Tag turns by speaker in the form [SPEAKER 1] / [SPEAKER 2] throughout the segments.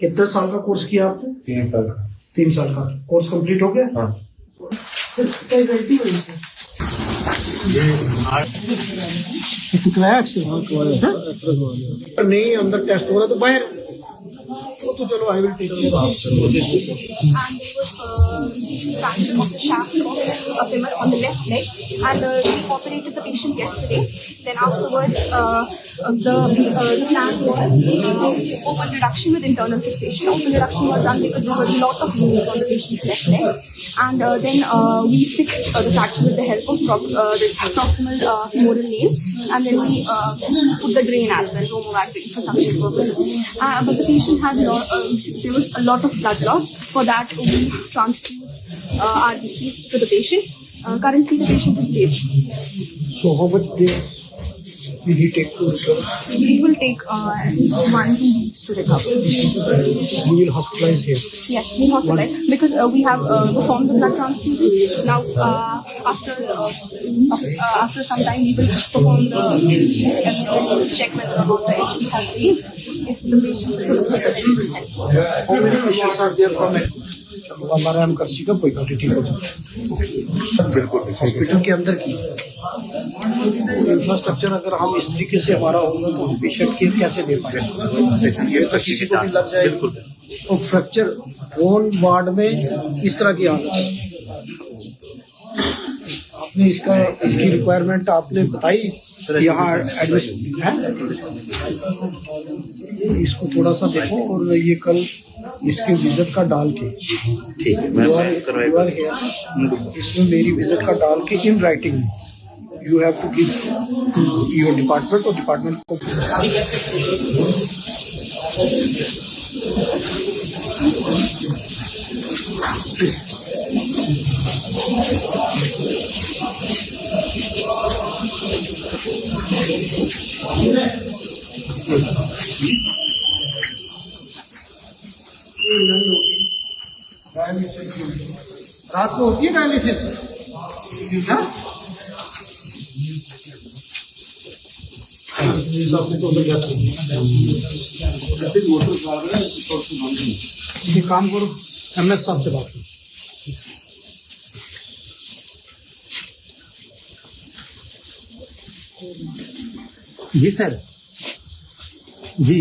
[SPEAKER 1] कितने साल का कोर्स किया आपने?
[SPEAKER 2] 3 साल का।
[SPEAKER 1] 3 साल का कोर्स कंप्लीट हो गया?
[SPEAKER 2] हाँ।
[SPEAKER 1] क्या गलती हुई है? नहीं अंदर टेस्ट हो रहा तो बाहर तो चलो I will take
[SPEAKER 3] and there was fracture of the shaft of a femur on the left leg, and we operated the patient yesterday. Then afterwards, the plan was open reduction with internal fixation. Open reduction was done because there was a lot of wounds on the patient's left leg, and then we fixed the fracture with the help of this proximal femoral nail, and then we put the drain as well, Romovac drain for suction purposes. But the patient had there was a lot of blood loss. For that, we transfused RBCs to the patient. Currently, the patient is stable.
[SPEAKER 1] So how much will he take to recover?
[SPEAKER 3] It will take 1-2 weeks to recover.
[SPEAKER 1] You will hospitalize here.
[SPEAKER 3] Yes, we hospitalize because we have performed the blood transfusion. Now, after some time, we will perform the check whether or not the HB has raised. If the patient will send.
[SPEAKER 1] How many patients are there from it? हमारा हम कर्सी का कोई quality हो
[SPEAKER 2] बिल्कुल
[SPEAKER 1] hospital के अंदर की infrastructure अगर हम इस तरीके से हमारा होगा तो हम पेशेंट के कैसे दे पाएंगे? ये तो किसी को भी लग जाए तो फ्रैक्चर बोन वार्ड में इस तरह की हालत है। आपने इसकी रिक्वायरमेंट आपने बताई यहाँ एडमिशन है, इसको थोड़ा सा देखो और ये कल इसके विजिट का डाल के
[SPEAKER 2] ठीक है
[SPEAKER 1] इसमें मेरी विजिट का डाल के in writing you have to give to your department और डिपार्टमेंट को रात को होती है डायलिसिस ये काम करो MS साहब से बात करो।
[SPEAKER 4] जी सर जी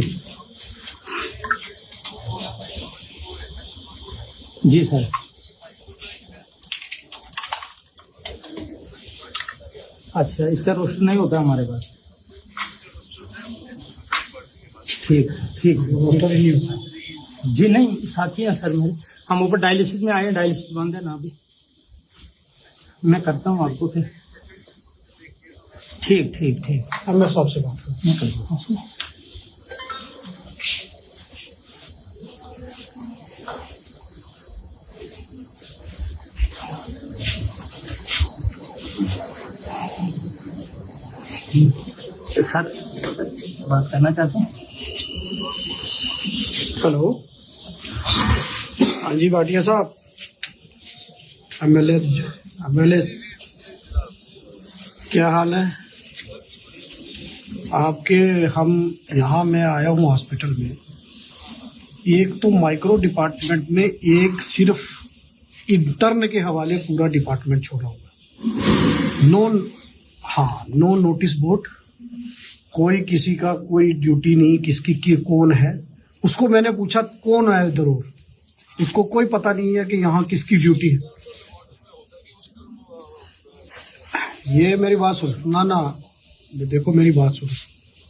[SPEAKER 4] जी सर अच्छा इसका रोस्टर नहीं होता हमारे पास। ठीक ठीक
[SPEAKER 1] रोस्टर ही होता है।
[SPEAKER 4] जी नहीं साथी है सर मेरे, हम ऊपर डायलिसिस में आए हैं, डायलिसिस बंद है ना अभी, मैं करता हूँ आपको फिर। ठीक ठीक ठीक
[SPEAKER 1] MS साहब से बात करो।
[SPEAKER 4] मैं कर देता हूँ सर। सर बात करना चाहते हैं।
[SPEAKER 1] हेलो हाँ जी भाटिया साहब, MLA क्या हाल है आपके? हम यहाँ मैं आया हूँ हॉस्पिटल में, एक तो माइक्रो डिपार्टमेंट में एक सिर्फ इंटर्न के हवाले पूरा डिपार्टमेंट छोड़ा हुआ, नो नोटिस बोर्ड, कोई किसी का कोई ड्यूटी नहीं, किसकी कौन है। उसको मैंने पूछा कौन है इधर, और उसको कोई पता नहीं है कि यहाँ किसकी ड्यूटी है। ये मेरी बात सुनो ना देखो मेरी बात सुनो,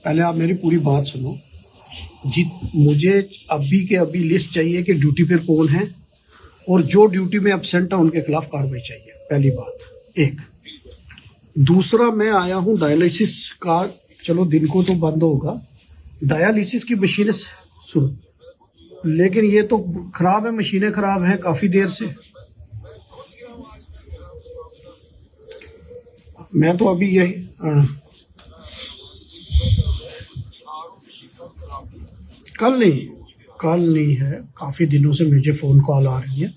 [SPEAKER 1] पहले आप मेरी पूरी बात सुनो जी। मुझे अभी के अभी लिस्ट चाहिए कि ड्यूटी पर कौन है, और जो ड्यूटी में एब्सेंट है उनके खिलाफ कार्रवाई चाहिए, पहली बात। एक दूसरा, मैं आया हूँ डायलिसिस का, चलो दिन को तो बंद होगा, डायलिसिस की मशीनें सुनो, लेकिन ये तो खराब है, मशीनें खराब हैं काफी देर से। मैं तो अभी यही कल नहीं है, काफी दिनों से मुझे फोन कॉल आ रही है,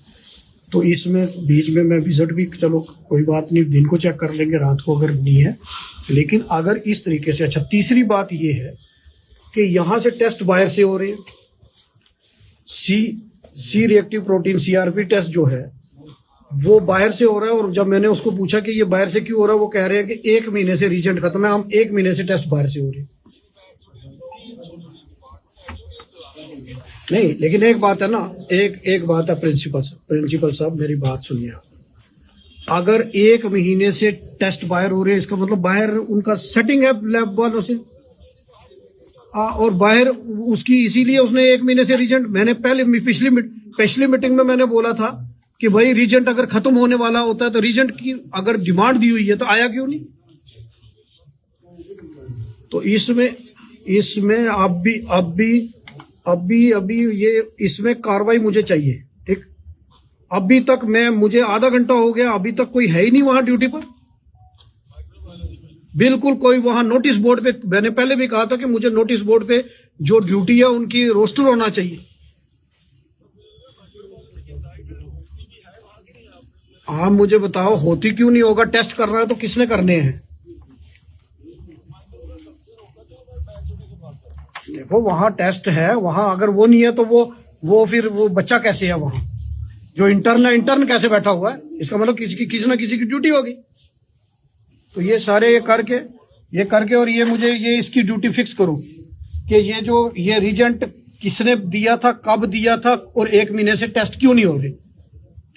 [SPEAKER 1] तो इसमें बीच में मैं विजिट भी, चलो कोई बात नहीं, दिन को चेक कर लेंगे, रात को अगर नहीं है। लेकिन अगर इस तरीके से, अच्छा तीसरी बात ये है कि यहाँ से टेस्ट बाहर से हो रहे हैं, C reactive protein CRP test जो है वो बाहर से हो रहा है, और जब मैंने उसको पूछा कि ये बाहर से क्यों हो रहा है, वो कह रहे हैं कि 1 महीने से रीजेंट खत्म है, हम 1 महीने से टेस्ट बाहर से हो रहे हैं। नहीं, लेकिन एक बात है ना, एक बात है प्रिंसिपल साहब मेरी बात सुनिए। अगर 1 महीने से टेस्ट बाहर हो रहे हैं, इसका मतलब बाहर उनका सेटिंग है लैब वालों से, और बाहर उसकी, इसीलिए उसने 1 महीने से रीजेंट, मैंने पहले पिछली मीटिंग में मैंने बोला था कि भाई रीजेंट अगर खत्म होने वाला होता है तो रीजेंट की अगर डिमांड दी हुई है तो आया क्यों नहीं। तो इसमें अभी ये इसमें कार्रवाई मुझे चाहिए। ठीक, अभी तक मुझे आधा घंटा हो गया, अभी तक कोई है ही नहीं वहां ड्यूटी पर, बिल्कुल कोई वहां नोटिस बोर्ड पे, मैंने पहले भी कहा था कि मुझे नोटिस बोर्ड पे जो ड्यूटी है उनकी रोस्टर होना चाहिए। आप मुझे बताओ होती क्यों नहीं होगा, टेस्ट कर रहा है तो किसने करने हैं। देखो वहां टेस्ट है, वहां अगर वो नहीं है तो वो फिर वो बच्चा कैसे है वहां, जो इंटर्न कैसे बैठा हुआ है, इसका मतलब किसी ना किसी की ड्यूटी होगी। तो ये सारे ये करके और ये मुझे ये इसकी ड्यूटी फिक्स करो कि ये रीजेंट किसने दिया था, कब दिया था, और 1 महीने से टेस्ट क्यों नहीं हो रहे।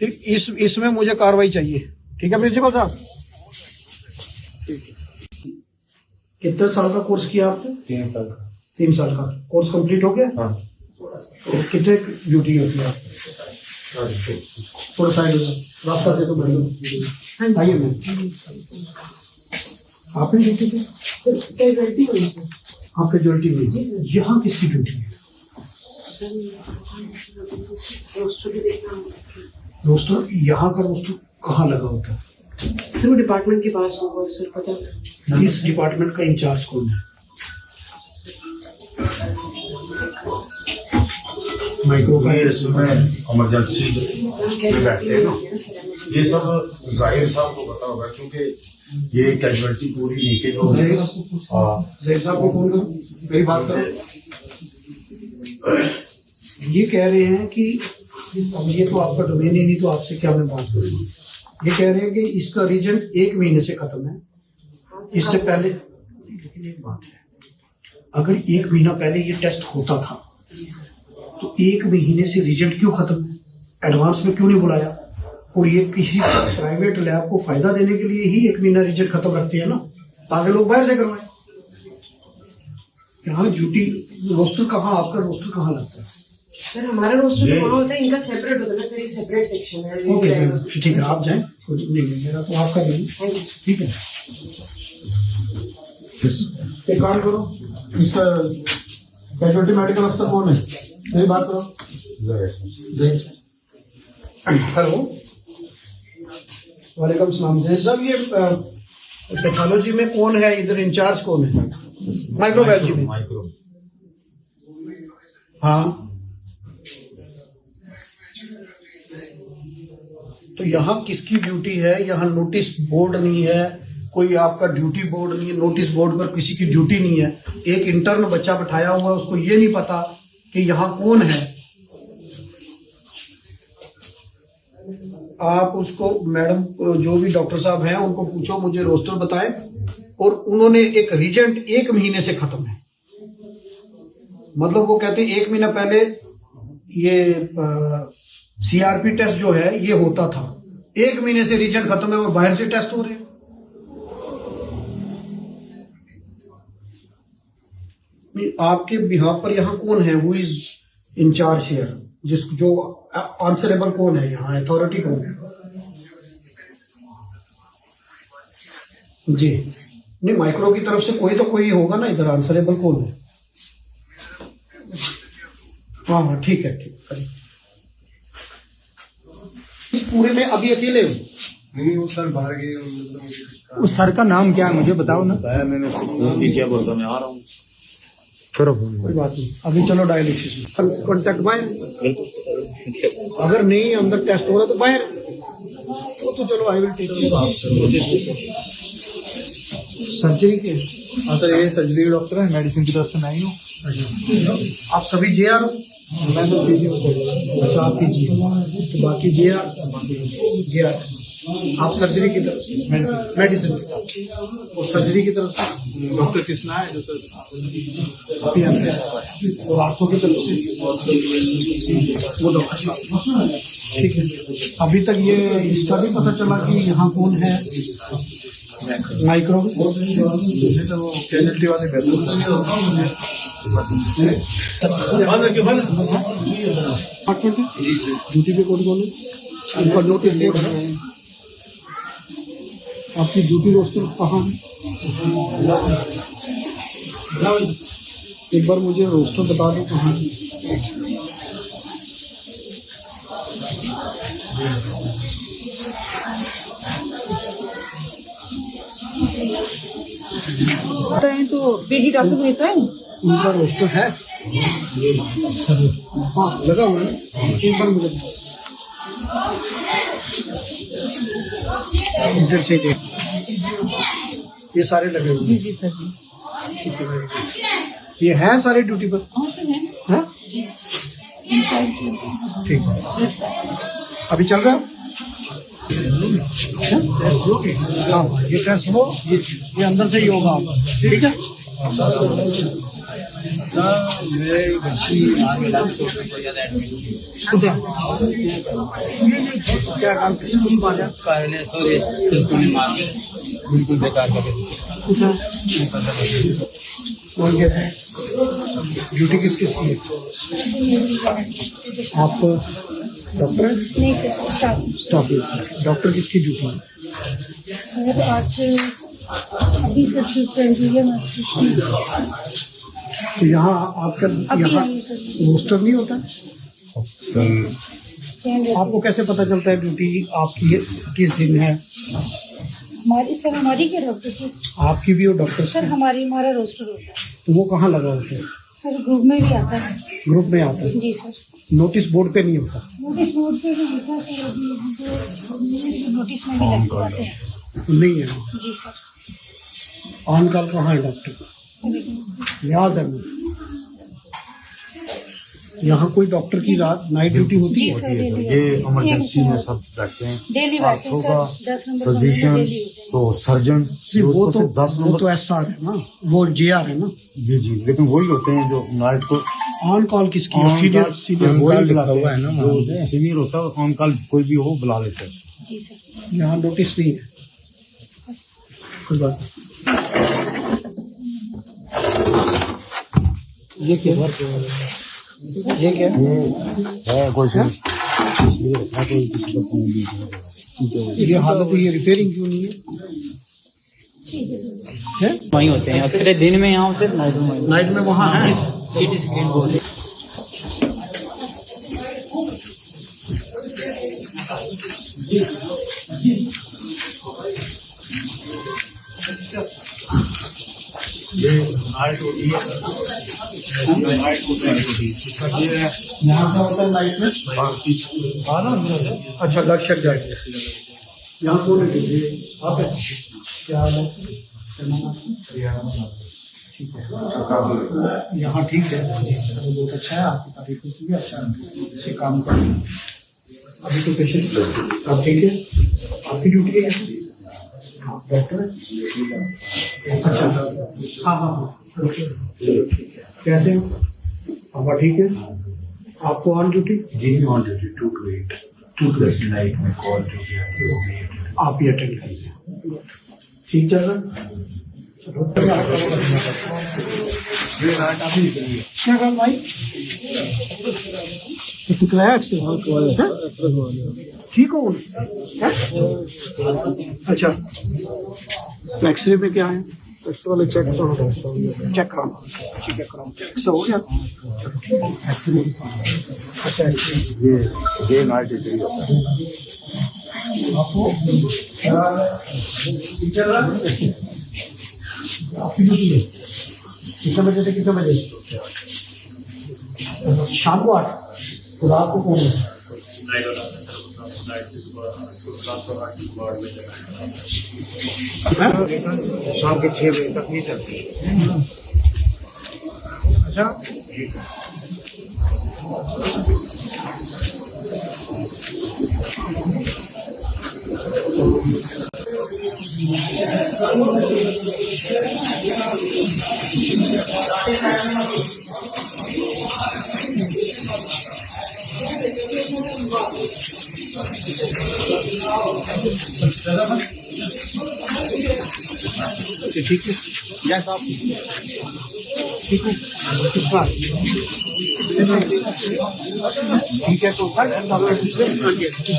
[SPEAKER 1] ठीक, इसमें मुझे कार्रवाई चाहिए। ठीक है प्रिंसिपल साहब। कितने साल का कोर्स किया आपने? 3 साल का कोर्स कंप्लीट हो गया।
[SPEAKER 2] हाँ।
[SPEAKER 1] तो कितने ड्यूटी होती है आपकी? थोड़ा साइड हो जाए, रास्ता दे तो मैडम आइए। मैम आपने ड्यूटी की आपके ड्यूटी में यहाँ किसकी ड्यूटी है? रोस्टर यहाँ का रोस्टर कहाँ लगा होता है?
[SPEAKER 5] सर वो डिपार्टमेंट के पास होगा सर, पता।
[SPEAKER 1] इस डिपार्टमेंट का इंचार्ज कौन है? माइक्रो का
[SPEAKER 6] इसमें इमरजेंसी में बैठते हैं ना, ये सब जाहिर साहब को पता होगा क्योंकि ये कैजुअलिटी पूरी लीकेज हो गई।
[SPEAKER 1] जैद साहब को फोन करो, मेरी बात करो। ये कह रहे हैं कि अब ये तो आपका डोमेन ही नहीं, तो आपसे क्या मैं बात करूँगा। ये कह रहे हैं कि इसका रीजेंट 1 महीने से खत्म है, इससे पहले। लेकिन एक बात है, अगर 1 महीना पहले ये टेस्ट होता था तो 1 महीने से रिजल्ट क्यों खत्म है? एडवांस में क्यों नहीं बुलाया? और ये किसी प्राइवेट लैब को फायदा देने के लिए ही 1 महीना रिजल्ट खत्म रखते हैं ना, ताकि लोग बाहर से करवाएं। यहाँ ड्यूटी रोस्टर कहाँ, आपका रोस्टर कहाँ लगता है?
[SPEAKER 5] सर हमारा रोस्टर तो वहाँ होता है, इनका सेपरेट होता है ना सर, ये सेपरेट सेक्शन है।
[SPEAKER 1] ओके ठीक है, आप जाएं, नहीं मेरा तो आपका नहीं। ठीक है, एक काम करो, इसका कैजुअलिटी मेडिकल अफसर कौन है? मेरी बात करो। जैद हेलो, वालेकुम सलाम। जैद साहब, ये पैथोलॉजी में कौन है इधर, इंचार्ज कौन है? माइक्रोबायोलॉजी में? हाँ, तो यहाँ किसकी ड्यूटी है? यहाँ नोटिस बोर्ड नहीं है, कोई आपका ड्यूटी बोर्ड नहीं है, नोटिस बोर्ड पर किसी की ड्यूटी नहीं है। एक इंटर्न बच्चा बैठाया हुआ है, उसको ये नहीं पता कि यहाँ कौन है। आप उसको, मैडम जो भी डॉक्टर साहब हैं उनको पूछो, मुझे रोस्टर बताएं। और उन्होंने एक रीजेंट 1 महीने से खत्म है, मतलब वो कहते हैं 1 महीना पहले ये CRP टेस्ट जो है ये होता था, 1 महीने से रीजेंट खत्म है और बाहर से टेस्ट हो रहे हैं। आपके बिहाफ पर यहाँ कौन है? वो इज इंचार्ज हियर, जो आंसरेबल कौन है यहाँ, अथॉरिटी कौन है? जी नहीं, माइक्रो की तरफ से कोई होगा ना इधर, आंसरेबल कौन है? हाँ ठीक है, इस पूरे में अभी अकेले हो?
[SPEAKER 6] नहीं, वो सर बाहर गए।
[SPEAKER 4] उस सर का नाम क्या है मुझे बताओ ना।
[SPEAKER 6] मैंने क्या बोलता, मैं आ रहा हूँ।
[SPEAKER 1] कोई बात नहीं, अभी चलो डायलिसिस में कॉन्टेक्ट बाहर। अगर नहीं अंदर टेस्ट हो रहा तो बाहर, तो चलो आई विल टेक सर्जरी के।
[SPEAKER 6] हाँ सर, ये सर्जरी डॉक्टर है, मेडिसिन की तरफ से मैं ही हूँ।
[SPEAKER 1] आप सभी JR हो? मैं तो अच्छा आप कीजिए, तो बाकी जे आर आप सर्जरी की तरफ से मेडिसिन की तरफ से और सर्जरी की तरफ से
[SPEAKER 2] डॉक्टर कृष्णा है जो सर
[SPEAKER 1] अभी आते हैं और आंखों की तरफ से वो डॉक्टर साहब। ठीक है, अभी तक ये इसका भी पता चला कि यहाँ कौन है माइक्रो
[SPEAKER 2] तो वो कैजुअलिटी वाले
[SPEAKER 1] ड्यूटी पे कौन कौन है उनका नोटिस बोर्ड है। आपकी ड्यूटी रोस्टर कहाँ है? एक बार मुझे रोस्टर बता दो कहाँ है।
[SPEAKER 5] तो बेटी डॉक्टर रहता है
[SPEAKER 1] उनका रोस्टर है सर? हाँ लगा हुआ है, एक बार मुझे इधर से देख, ये सारे लगे हुए हैं।
[SPEAKER 5] जी सर जी।
[SPEAKER 1] ये हैं सारे ड्यूटी पर?
[SPEAKER 5] हाँ सर है।
[SPEAKER 1] हैं? ठीक है, अभी चल रहा है? हाँ ये टेस्ट हो, ये अंदर से ही होगा आपका, ठीक है? क्या काम किसको मारा?
[SPEAKER 2] बिल्कुल बेकार कर
[SPEAKER 1] कौन कहते हैं? ड्यूटी किस किस की है? आप डॉक्टर हैं?
[SPEAKER 3] नहीं सर, स्टाफ।
[SPEAKER 1] स्टाफ डॉक्टर किसकी ड्यूटी है?
[SPEAKER 3] सर आज अभी सर शिफ्ट चल रही है मैं।
[SPEAKER 1] तो यहाँ आपका
[SPEAKER 3] अभी
[SPEAKER 1] यहाँ
[SPEAKER 3] आई सर।
[SPEAKER 1] रोस्टर नहीं होता?
[SPEAKER 3] चेंज
[SPEAKER 1] आपको कैसे पता चलता है ड्यूटी आपकी किस दिन है?
[SPEAKER 3] हमारी क्या डॉक्टर की?
[SPEAKER 1] आपकी भी और डॉक्टर
[SPEAKER 3] सर हमारा रोस्टर होता है
[SPEAKER 1] तो वो कहाँ लगा होता है?
[SPEAKER 3] सर, ग्रुप में भी आता है।
[SPEAKER 1] ग्रुप में आता है?
[SPEAKER 3] जी सर।
[SPEAKER 1] नोटिस बोर्ड पे नहीं होता?
[SPEAKER 3] नोटिस बोर्ड पे भी होता है सर, अभी हमको नोटिस में भी लगवाते हैं।
[SPEAKER 1] नहीं है।
[SPEAKER 3] जी सर।
[SPEAKER 1] ऑन कॉल कहाँ है डॉक्टर? याद है मुझे, यहाँ कोई डॉक्टर की रात नाइट ड्यूटी होती
[SPEAKER 3] जी
[SPEAKER 1] है?
[SPEAKER 3] सर, डेली
[SPEAKER 6] ये इमरजेंसी में सब बैठते हैं।
[SPEAKER 3] डेली बैठते हैं सर, 10 नंबर
[SPEAKER 6] फिजिशियन
[SPEAKER 3] डेली होते हैं।
[SPEAKER 6] तो सर्जन
[SPEAKER 1] वो तो
[SPEAKER 6] 10
[SPEAKER 1] वो
[SPEAKER 6] नंबर
[SPEAKER 1] तो SR है ना, वो JR है ना।
[SPEAKER 6] जी जी, लेकिन वही होते हैं जो नाइट को
[SPEAKER 1] ऑन कॉल किसकी है? सीनियर
[SPEAKER 6] वही बुलाते हैं, जो सीनियर होता है ऑन कॉल कोई भी हो बुला लेते हैं।
[SPEAKER 3] जी सर।
[SPEAKER 1] यहाँ नोटिस नहीं है, कोई बात नहीं। ये क्या है? ये क्या है?
[SPEAKER 6] है कोई से इसलिए रखा कोई किसी का फोन भी
[SPEAKER 1] ये हालत ये रिपेयरिंग क्यों नहीं है?
[SPEAKER 7] वहीं होते हैं अक्सर दिन में यहाँ होते हैं,
[SPEAKER 1] नाइट में वहाँ है?
[SPEAKER 7] सीटी स्क्रीन बोर्ड
[SPEAKER 1] यहाँ क्या होता है नाइट में? हाँ ना, अच्छा लक्षक जाए यहाँ कौन है? आप है? क्या हाल है? ठीक है, यहाँ ठीक है जी सर, बहुत अच्छा है, आपकी तारीफ होती है, अच्छा से काम कर। अभी तो पेशेंट आप ठीक है? आपकी ड्यूटी है डॉक्टर है? अच्छा हाँ हाँ हाँ, कैसे हो? अब ठीक है, आपको ऑन ड्यूटी?
[SPEAKER 6] जी on duty 2 to 8 2 to 8 night में कॉल जो भी है
[SPEAKER 1] आप ही अटेंड कीजिए। ठीक चल रहा है? चलो क्या कर भाई? तो टुकड़ा एक्स ठीक हो? अच्छा, तो एक्सरे में क्या है? एक्सरे वाले चेक तो चेक कराओ, ठीक है कराओ, एक्सरे हो गया। एक्सरे अच्छा,
[SPEAKER 6] ये नाइट ड्यूटी होता है।
[SPEAKER 1] आपको कितने बजे से कितने बजे? शाम को 8, तो रात को कौन है?
[SPEAKER 6] शाम के 6 बजे तक नहीं चलती।
[SPEAKER 1] अच्छा, ठीक है,
[SPEAKER 2] यस आप
[SPEAKER 1] ठीक है, किसका ठीक है, तो डॉक्टर पूछ रहे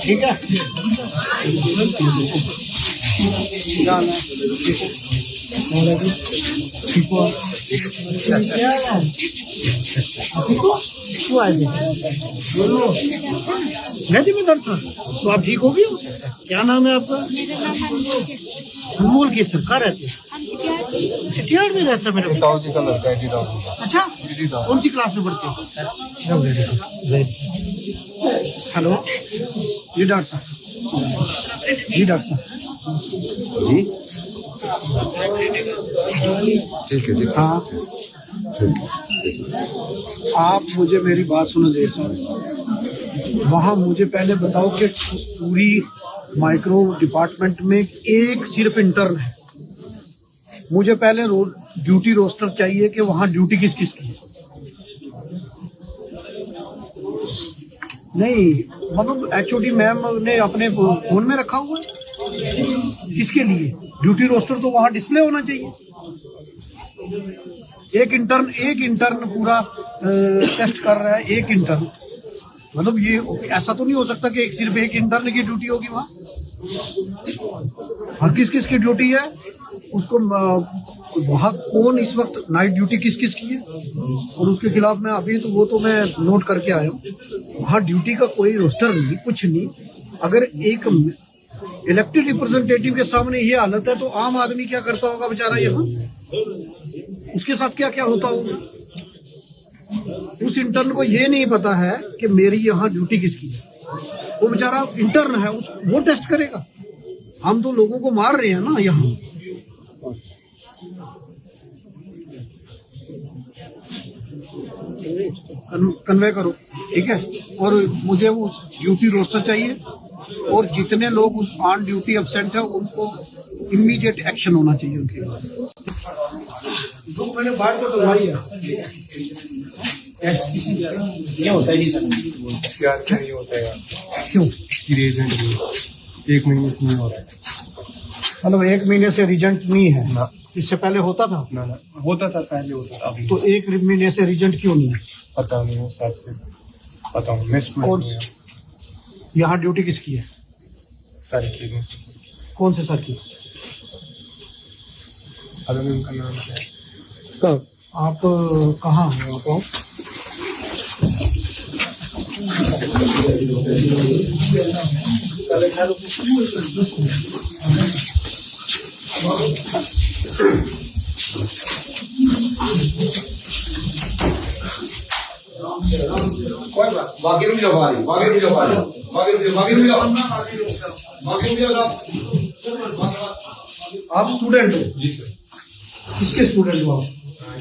[SPEAKER 1] ठीक है, ठीक हो नदी में दर्द था तो आप ठीक हो गए हो? क्या नाम है आपका? अनमोल केसर। कहाँ रहते हैं? चिटियाड़ में रहता है मेरे
[SPEAKER 2] ताऊ जी का लड़का है दीदा
[SPEAKER 1] अच्छा, कौन सी क्लास में पढ़ते हो? हेलो, जी डॉक्टर साहब, जी डॉक्टर साहब जी,
[SPEAKER 6] ठीक है ठीक
[SPEAKER 1] हाँ, आप मुझे मेरी बात सुनो जय साहब, वहाँ मुझे पहले बताओ कि उस पूरी माइक्रो डिपार्टमेंट में एक सिर्फ इंटर्न है। मुझे पहले ड्यूटी रोस्टर चाहिए कि वहाँ ड्यूटी किस किस की है। नहीं मतलब एचओडी मैम ने अपने फोन में रखा हुआ है, किसके लिए? ड्यूटी रोस्टर तो वहाँ डिस्प्ले होना चाहिए। एक इंटर्न पूरा टेस्ट कर रहा है, एक इंटर्न, मतलब ये ऐसा तो नहीं हो सकता कि सिर्फ एक इंटर्न की ड्यूटी होगी वहाँ। हाँ, किस किस की ड्यूटी है उसको वहाँ कौन इस वक्त नाइट ड्यूटी किस किस की है और उसके खिलाफ मैं अभी तो वो तो मैं नोट करके आया हूँ। वहाँ ड्यूटी का कोई रोस्टर नहीं, कुछ नहीं। अगर एक इलेक्टेड रिप्रेजेंटेटिव के सामने ये हालत है तो आम आदमी क्या करता होगा बेचारा यहाँ, उसके साथ क्या क्या होता होगा। उस इंटर्न को ये नहीं पता है कि मेरी यहाँ ड्यूटी किसकी है, वो बेचारा इंटर्न है, वो टेस्ट करेगा। हम तो लोगों को मार रहे हैं ना यहाँ। कन्वे करो, ठीक है। और मुझे उस ड्यूटी रोस्टर चाहिए और जितने लोग उस ऑन ड्यूटी एब्सेंट है उनको इमीडिएट एक्शन होना चाहिए उनके पास। 2 महीने बाद तो दवाई है,
[SPEAKER 4] ये होता है
[SPEAKER 2] यार क्या नहीं होता है
[SPEAKER 1] क्यों?
[SPEAKER 2] रिएजेंट 1 महीने से नहीं हो रहा है
[SPEAKER 1] मतलब 1 महीने से रिजेंट नहीं है
[SPEAKER 2] ना।
[SPEAKER 1] इससे पहले होता था
[SPEAKER 2] ना होता था पहले होता था, अभी
[SPEAKER 1] तो 1 महीने से रिजेंट क्यों नहीं है?
[SPEAKER 2] पता नहीं है सर से पता हूँ मैं
[SPEAKER 1] कौन
[SPEAKER 2] स्टूडेंट हूँ
[SPEAKER 1] यहाँ ड्यूटी किसकी है?
[SPEAKER 2] सारी चीज़ों से।
[SPEAKER 1] कौन से सर की?
[SPEAKER 2] अगर मैं उनका नाम क्या है?
[SPEAKER 1] कब आप कहाँ हो आप? आप स्टूडेंट हो?
[SPEAKER 2] जी सर,
[SPEAKER 1] किसके स्टूडेंट हो आप?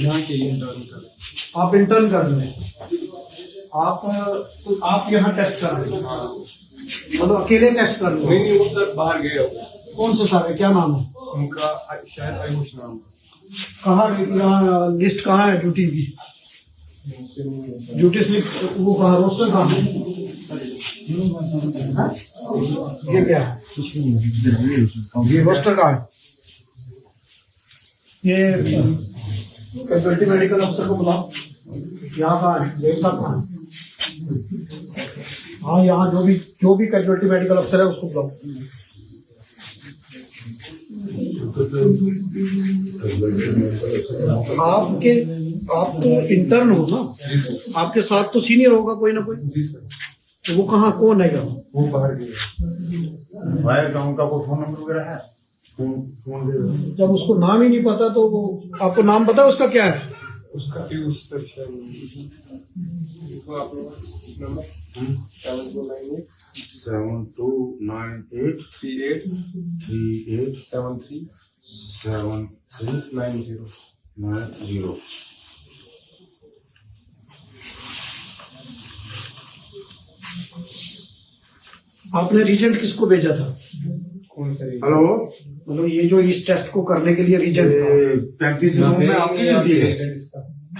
[SPEAKER 2] यहाँ के इंटर्न का।
[SPEAKER 1] आप इंटर्न कर रहे हैं, आप यहाँ टेस्ट कर रहे हैं, मतलब अकेले टेस्ट कर रहे
[SPEAKER 2] नहीं
[SPEAKER 1] हो?
[SPEAKER 2] वो सर बाहर गए हो।
[SPEAKER 1] कौन से सर है, क्या नाम है?
[SPEAKER 2] उनका शायद आयुष नाम
[SPEAKER 1] कहाँ यहाँ लिस्ट कहाँ है ड्यूटी की? ड्यूटी स्लिप वो कहाँ, रोस्टर कहाँ है? हाँ? ये क्या है? ये रोस्टर कहाँ है? ये कैजुअलिटी मेडिकल अफसर को बुलाओ, यहाँ कहाँ है? ये सब कहाँ है? हाँ, यहाँ जो भी कैजुअलिटी मेडिकल अफसर है उसको बुलाओ। आप तो इंटर्न हो ना, आपके साथ तो सीनियर होगा कोई ना कोई,
[SPEAKER 2] जी सर।
[SPEAKER 1] तो वो कहाँ, कौन है यहाँ?
[SPEAKER 2] वो बाहर गए।
[SPEAKER 6] भाई गाँव का कोई फोन नंबर वगैरह है? फोन दे दो।
[SPEAKER 1] जब उसको नाम ही नहीं पता तो वो, आपको नाम पता है उसका क्या है?
[SPEAKER 2] उसका पीयूष सर शायद। देखो आप लोग नंबर 7298
[SPEAKER 6] 7298
[SPEAKER 2] 38
[SPEAKER 6] 38
[SPEAKER 2] 73
[SPEAKER 6] 73
[SPEAKER 2] 90।
[SPEAKER 6] 90।
[SPEAKER 1] आपने रीजेंट किसको भेजा था?
[SPEAKER 2] कौन सा ये?
[SPEAKER 6] हेलो,
[SPEAKER 1] मतलब ये जो इस टेस्ट को करने के लिए रीजेंट था
[SPEAKER 6] 35 रूम में आपकी ड्यूटी है।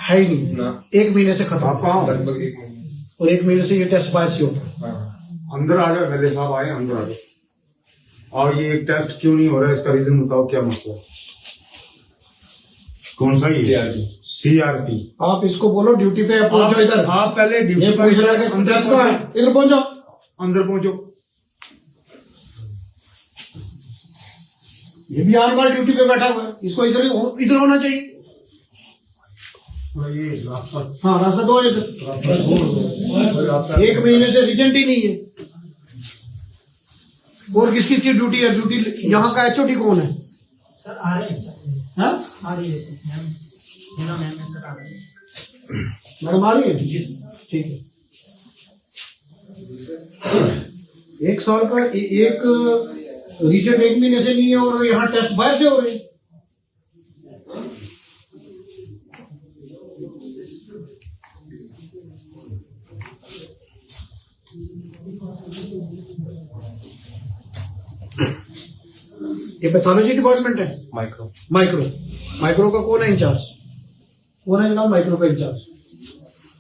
[SPEAKER 1] है ही नहीं,
[SPEAKER 2] ना।
[SPEAKER 1] 1 महीने से खत्म
[SPEAKER 6] आप कहाँ हो?
[SPEAKER 2] लगभग 1 महीने।
[SPEAKER 1] और 1 महीने से ये टेस्ट बाहर से होता है।
[SPEAKER 2] हाँ।
[SPEAKER 6] अंदर आ जाओ, मेरे साहब आए, अंदर आ जाओ। और ये टेस्ट क्यों नहीं हो रहा है, इसका रीजन बताओ, क्या मसला है? कौन सा?
[SPEAKER 2] CRP।
[SPEAKER 6] CRP।
[SPEAKER 1] आप इसको बोलो ड्यूटी पे पहुंचो इधर।
[SPEAKER 6] आप पहले
[SPEAKER 1] ये
[SPEAKER 6] ड्यूटी
[SPEAKER 1] पूछ रहा है कि
[SPEAKER 6] अंदर
[SPEAKER 1] टेस्ट कहाँ है? इधर पहुंचो।
[SPEAKER 6] अंदर पहुंचो।
[SPEAKER 1] ये भी आमदार ड्यूटी पे बैठा हुआ है, इसको इधर होना चाहिए।
[SPEAKER 6] ये रास्ता
[SPEAKER 1] हाँ रास्ता दो इधर। 1 महीने से रिजेंट ही नहीं है। और किस किस की ड्यूटी है? ड्यूटी यहाँ का HOD कौन है?
[SPEAKER 4] सर आ रहे हैं सर,
[SPEAKER 1] हाँ?
[SPEAKER 4] आ रही है सर मैम, मेरा मैम है सर, आ रहे हैं।
[SPEAKER 1] मैडम आ रही है? ठीक है। 1 साल का एक रिजेंट 1 महीने से नहीं है और यहाँ टेस्ट बाहर से हो रहे हैं। ये पैथोलॉजी डिपार्टमेंट है।
[SPEAKER 2] माइक्रो।
[SPEAKER 1] माइक्रो का कौन है इंचार्ज? कौन है जनाब माइक्रो का इंचार्ज?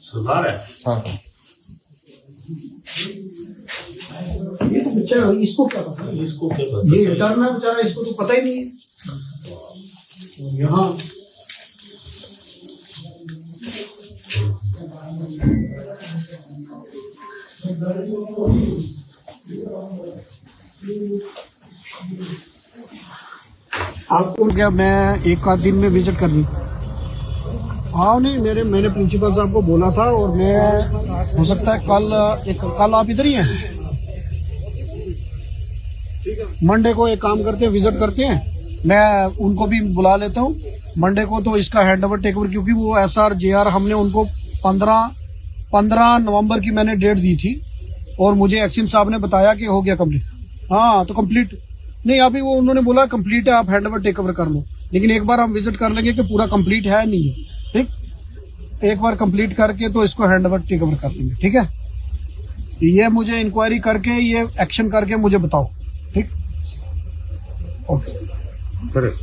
[SPEAKER 6] सुधार है।
[SPEAKER 2] हाँ।
[SPEAKER 1] ये तो बेचारा, इसको क्या पता?
[SPEAKER 6] इसको क्या पता?
[SPEAKER 1] ये इंटर्न है बेचारा, इसको तो पता ही नहीं है। और यहाँ आपको क्या, मैं एक आध दिन में विजिट करनी? हाँ नहीं, मैंने प्रिंसिपल साहब को बोला था और मैं हो सकता है कल आप इधर ही हैं। मंडे को एक काम करते हैं, विजिट करते हैं, मैं उनको भी बुला लेता हूँ मंडे को। तो इसका हैंड ओवर टेक ओवर, क्योंकि वो SR JR हमने उनको 15 नवंबर की मैंने डेट दी थी और मुझे एक्शन साहब ने बताया कि हो गया कंप्लीट। हाँ तो कंप्लीट नहीं, अभी वो उन्होंने बोला कंप्लीट है, आप हैंड ओवर टेक ओवर कर लो। लेकिन एक बार हम विजिट कर लेंगे कि पूरा कंप्लीट है नहीं है, ठीक? एक बार कंप्लीट करके तो इसको हैंड ओवर टेक ओवर कर लेंगे, ठीक है? ये मुझे इंक्वायरी करके, ये एक्शन करके मुझे बताओ, ठीक? Okay
[SPEAKER 6] sir